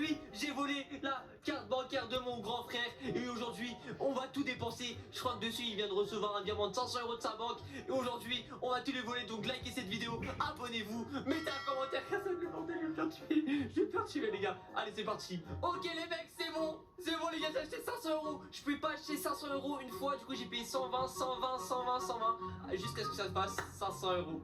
aujourd'hui, j'ai volé la carte bancaire de mon grand frère. Et aujourd'hui, on va tout dépenser. Je crois que dessus, il vient de recevoir un virement de 500 € de sa banque. Et aujourd'hui, on va tout les voler. Donc likez cette vidéo, abonnez-vous, mettez un commentaire. Ça me demandait, je vais me faire tuer. Je vais me faire tuer les gars. Allez, c'est parti. Ok les mecs, c'est bon les gars, j'ai acheté 500 €. Je pouvais pas acheter 500 € une fois. Du coup, j'ai payé 120, 120, 120, 120. Jusqu'à ce que ça se passe 500 €.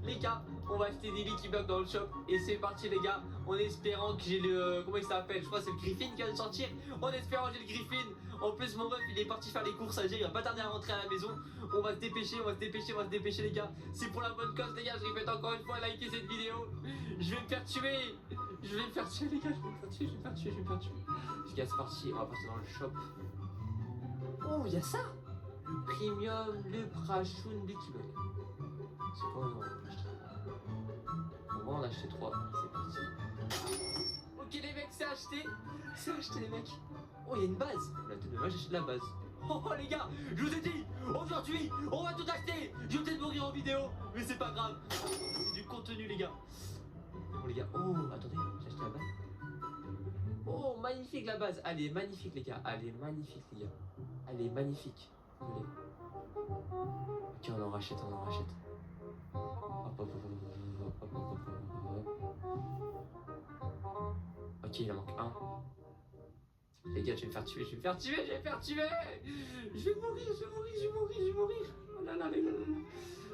Les gars, on va acheter des Lucky Block dans le shop. Et c'est parti les gars, en espérant que j'ai le... Comment il s'appelle? Je crois que c'est le Griffin qui vient de sortir. En espérant que j'ai le Griffin. En plus mon ref il est parti faire les courses à Alger. Il va pas tarder à rentrer à la maison. On va se dépêcher, on va se dépêcher, on va se dépêcher les gars. C'est pour la bonne cause les gars, je répète encore une fois, likez cette vidéo. Je vais me faire tuer. Je vais me faire tuer les gars, je vais me faire tuer, je vais me faire tuer, je vais me faire tuer. Les gars c'est parti, on va passer dans le shop. Oh il y a ça. Le premium, le Prachoun Lucky Block. C'est quoi non? On va en acheter 3, c'est parti. Ok les mecs, c'est acheté les mecs. Oh, il y a une base. Là, moi j'achète la base. Oh les gars, je vous ai dit, aujourd'hui, on va tout acheter. Je vais peut-être mourir en vidéo, mais c'est pas grave. C'est du contenu les gars. Bon les gars, oh, attendez, j'ai acheté la base. Oh, magnifique la base. Elle est magnifique les gars, elle est magnifique les gars. Elle est magnifique. Allez. Ok, on en rachète, on en rachète. Hop, hop, hop, hop, hop, hop, hop, hop, hop. Ok, il en manque un. Les gars, je vais me faire tuer, je vais me faire tuer, je vais me faire tuer. Je vais mourir, je vais mourir, je vais mourir, je vais mourir. Oh là là, les gars.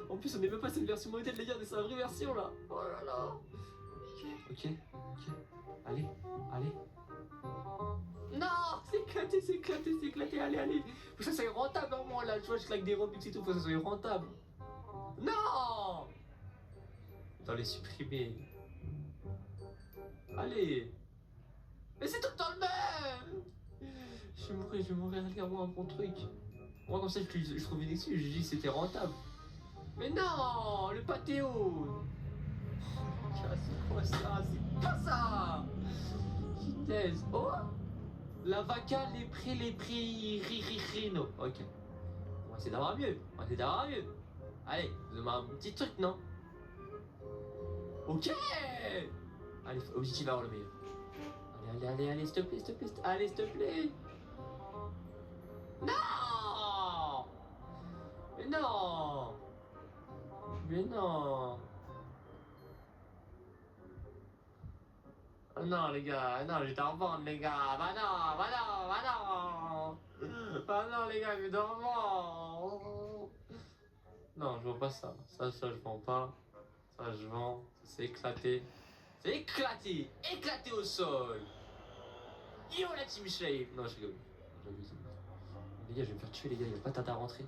En plus, on n'est même pas cette version modèle, les gars, mais c'est la vraie version là. Oh là là. Ok, ok. Allez, allez. Non, c'est éclaté, c'est éclaté, c'est éclaté. Allez, allez. Faut que ça soit rentable en moi là. Tu vois, je claque des Robux et tout, faut que ça soit rentable. Non. Dans les supprimer. Allez. Mais c'est tout le temps le même. Je vais mourir, regarde-moi un bon truc. Moi comme ça je trouve une excuse, je dis que c'était rentable. Mais non, le pâtéo. C'est quoi ça? C'est pas ça. Vitesse. Oh, la vaca, les prix, ririno. Ok. On va essayer d'avoir mieux. On va essayer d'avoir mieux. Allez, donne-moi un petit truc, non? Ok. Allez, objectif avoir le meilleur. Allez, allez, allez, allez, s'il te plaît, s'il te plaît, allez, s'il te plaît. Non. Mais non. Mais non. Oh non les gars, non j'étais en vente les gars, bah non, bah non, bah non. Bah non les gars, j'étais en vente. Non, je vends pas ça, ça je vends pas. Ça je vends, c'est éclaté. C'est éclaté, éclaté au sol. Yo la team Shave. Non je rigole, j'abuse. Les gars je vais me faire tuer les gars, il va pas tarder à rentrer.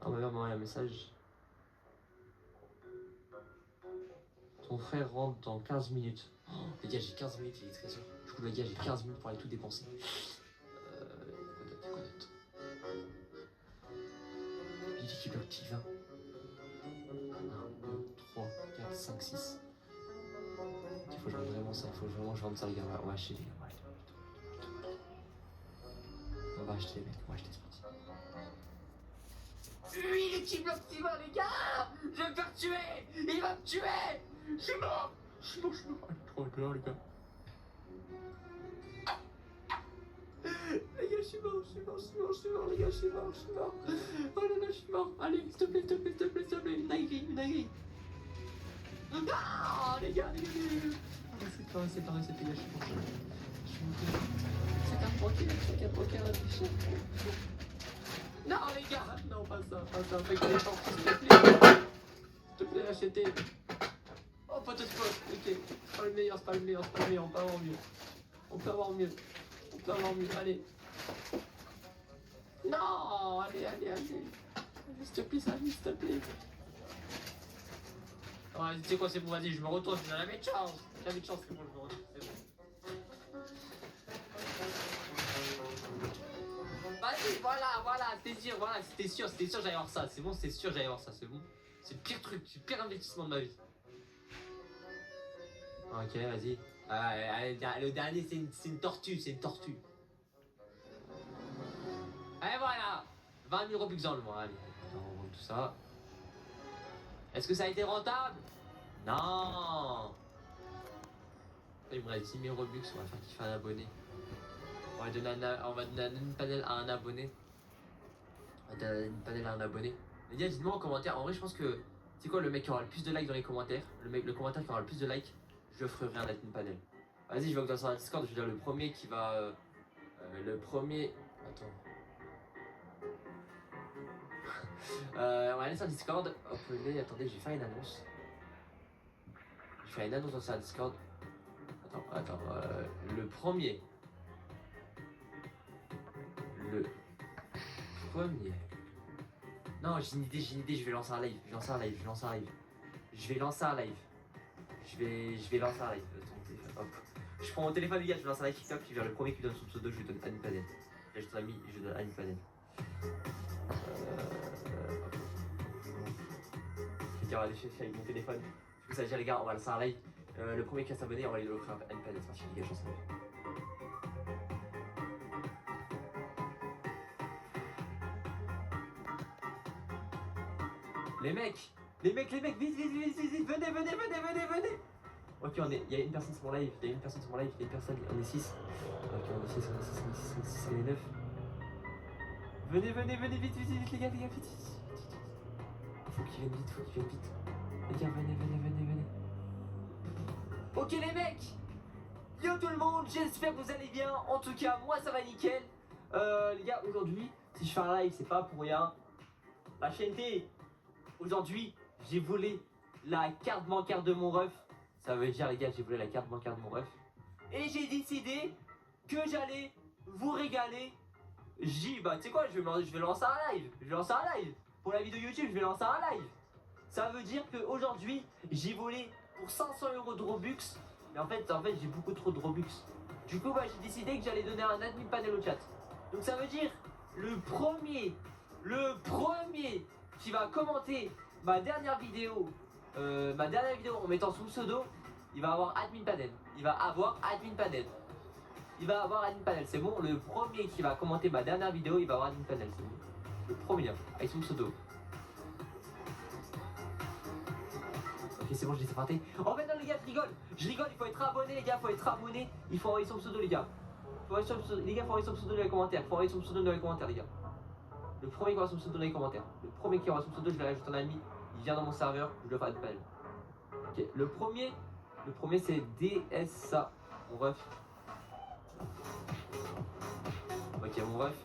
Ah ma mère m'a envoyé un message. Ton frère rentre dans 15 minutes. Oh, les gars, j'ai 15 minutes, il est très sûr. Du coup, les gars, j'ai 15 minutes pour aller tout dépenser. Quoi d'autre? Il dit qu'il bloque qui va. 1, 2, 3, 4, 5, 6. Il faut que je vende vraiment ça, il faut vraiment que je vende ça, les gars. On va acheter, les gars. On va acheter, les mecs, on va acheter, c'est parti. Lui, le qui bloque qui va, les gars. Je vais me faire tuer. Il va me tuer. Je suis mort. Je suis mort. Trop clair, les gars. Les gars, je suis mort, les gars, je suis mort. Oh là là, je suis mort. Allez, s'il te plaît, Nagui. Ah, les gars. C'est pas, les gars, je suis mort. C'est qu'un poker, non, les gars, non, pas ça, fais que les gens, s'il te plaît, achetez. Oh, pas de spot, ok, c'est pas le meilleur, on peut avoir mieux, allez. Non, allez, s'il te plaît, s'il te plaît. Ouais, tu sais quoi, c'est bon, vas-y, je me retourne, j'avais de chance, c'est bon, je me retourne, c'est bon. Vas-y, voilà, c'était sûr, j'allais avoir ça, c'est bon, c'était sûr, j'allais avoir ça, c'est bon. C'est le pire truc, c'est le pire investissement de ma vie. Ok, vas-y. Le dernier, c'est une tortue, Et voilà, 20 000 Robux dans le mois, allez, on roule tout ça. Est-ce que ça a été rentable? Non. Il me reste 10 000 Robux, on va faire kiffer un abonné. On va donner une panel à un abonné. On va donner une panel à un abonné. Les gars, dites-moi en commentaire. En vrai, je pense que c'est quoi le mec qui aura le plus de likes dans les commentaires? Le commentaire qui aura le plus de likes, je ferai un admin panel. Vas-y, je vais dans un Discord. Je veux dire le premier qui va. Le premier. Attends. On va aller sur Discord. Hop, attendez, j'ai fait une annonce. Je fais une annonce dans un Discord. Attends. Le premier. Non, j'ai une idée, je vais lancer un live. Je vais lancer un live. Hop. Je prends mon téléphone, les gars, je vais lancer un live TikTok, puis vers le premier qui donne son pseudo, je lui donne Annie Padel. Là, je donne Annie Padel. Je vais aller avec mon téléphone. Du coup, ça veut dire, les gars, on va lancer un live. Le premier qui va s'abonner, on va lui offrir Annie Padel. C'est parti, les gars, je lance un live. Les mecs, vite, venez. Ok, il y a une personne sur mon live, on est 6. Ok, on est 6, on est 9. Venez, vite, les gars, vite. Faut qu'ils viennent vite. Les gars, venez. Ok, les mecs, yo tout le monde, j'espère que vous allez bien. En tout cas, moi ça va nickel. Les gars, aujourd'hui, si je fais un live, c'est pas pour rien. La chaîne T. Aujourd'hui, j'ai volé la carte bancaire de mon ref. Ça veut dire, les gars, j'ai volé la carte bancaire de mon ref. Et j'ai décidé que j'allais vous régaler. Bah, tu sais quoi, je vais lancer un live. Pour la vidéo YouTube, je vais lancer un live. Ça veut dire qu'aujourd'hui, j'ai volé pour 500 € de Robux. Mais en fait, j'ai beaucoup trop de Robux. Du coup, bah, j'ai décidé que j'allais donner un admin panel au chat. Donc ça veut dire, le premier qui va commenter ma dernière vidéo en mettant son pseudo, il va avoir admin panel. C'est bon, le premier qui va commenter ma dernière vidéo, il va avoir admin panel. C'est bon. Le premier, avec son pseudo. Ok, c'est bon, je l'ai séparé. Oh, mais non, les gars, je rigole, il faut être abonné, les gars, il faut envoyer son pseudo, les gars. Faut envoyer son pseudo dans les commentaires, les gars. Le premier qui aura son pseudo dans les commentaires. Je vais rajouter un ami. Il vient dans mon serveur, je le fais admin panel. Ok, le premier c'est DSA, mon ref. Ok, mon ref.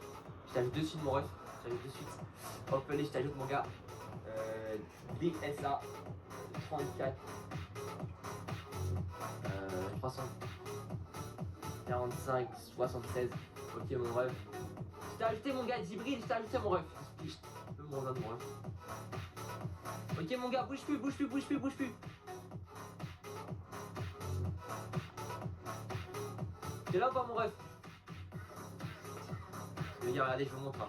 Je t'ajoute de suite, mon ref. Hop, allez, je t'ajoute, mon gars. DSA 34 345 76. Ok, mon ref. Je t'ai ajouté, mon gars, Djibril, mon ref. Mon ref. Ok, mon gars, bouge plus. T'es là ou pas, mon ref? Les gars, regardez, je vous montre.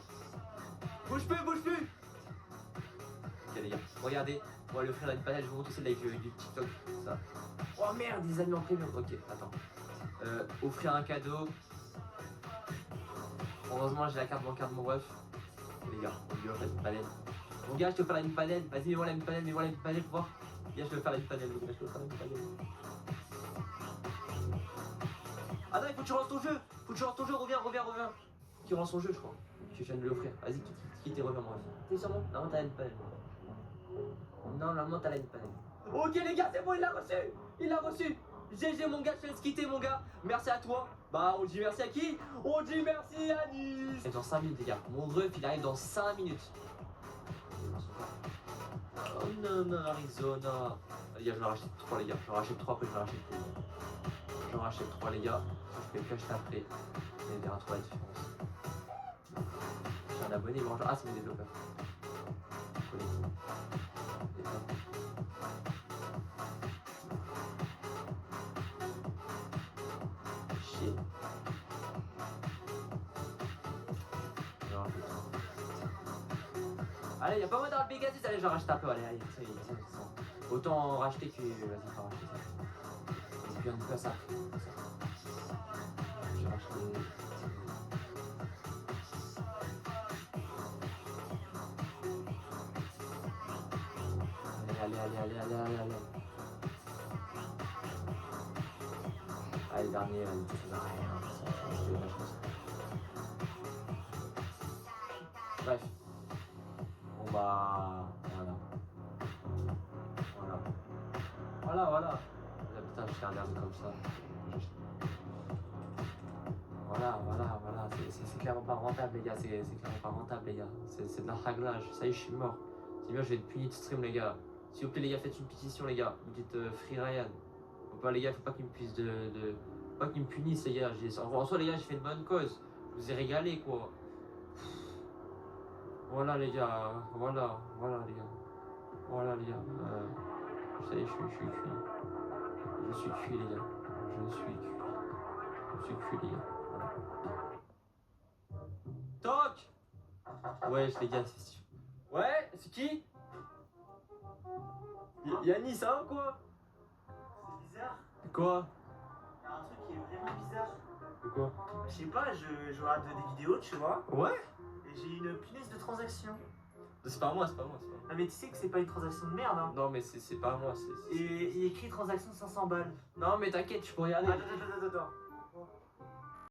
Bouge plus. Ok, les gars, regardez. On va lui offrir une panel, je vous montre aussi le live du TikTok. Ça. Oh merde, des amis en premium. Ok, attends. Offrir un cadeau. Heureusement, j'ai la carte bancaire de mon ref. Les gars, on lui offre une panel. Mon gars, je te fais une panel. Vas-y, mets-moi la panel pour voir. Les gars, je te fais une panel. Ah non, il faut que tu relances ton jeu. Reviens. Qui relance son jeu, je crois. Je viens de l'offrir. Vas-y, quitte et reviens, mon ref. T'es sur moi? Normalement, t'as une panel. Ok, les gars, c'est bon, il l'a reçu. GG, mon gars, je te laisse quitter, mon gars. Merci à toi. Bah, on dit merci à qui? On dit merci à Nice. C'est dans 5 minutes, les gars. Mon ref, il arrive dans 5 minutes. Oh non, Arizona. Les gars, je vais en racheter 3, les gars. J'en rachète 3, après je vais en racheter 2. J'en rachète 3, les gars. Je vais plus acheter après. Vous verrez trop la différence. J'ai un abonné, il mange. Ah, c'est mon développeur. Chier. Allez, y'a pas moi dans le Pegasus, allez, j'en rachète un peu, allez, ça y est, autant en racheter que. Vas-y, faut en racheter ça. Et puis on dit pas ça. J'ai racheté. Allez. Allez, dernier, vas-y, ça sert à rien. Bref. Bon bah. Voilà. Voilà. Putain, je fais un merde comme ça. Voilà. C'est clairement pas rentable, les gars. C'est clairement pas rentable, les gars. C'est de la raglage. Ça y est, je suis mort. C'est bien, je vais être puni de stream, les gars. S'il vous plaît, les gars, faites une pétition, les gars. Vous dites Free Ryan. Faut pas, les gars, faut pas qu'ils me puissent Faut pas qu'ils me punissent, les gars. En soi, les gars, j'ai fait une bonne cause. Je vous ai régalé, quoi. Voilà, les gars. Voilà, les gars. Voilà, les gars. Ça y est, je suis cuit. Je suis cuit, les gars. Je suis cuit, les gars. Voilà. Toc! Ouais, les gars, c'est sûr. Ouais, c'est qui? Yannis, ça va quoi? C'est bizarre. Quoi? Il y a un truc qui est vraiment bizarre. De quoi? Je sais pas, je regarde des vidéos, tu vois, Ouais? et j'ai une punaise de transaction. C'est pas moi. Ah mais tu sais que c'est pas une transaction de merde, hein. Non, mais c'est pas moi. Et il écrit transaction 500 balles. Non, mais t'inquiète, je peux regarder. Attends.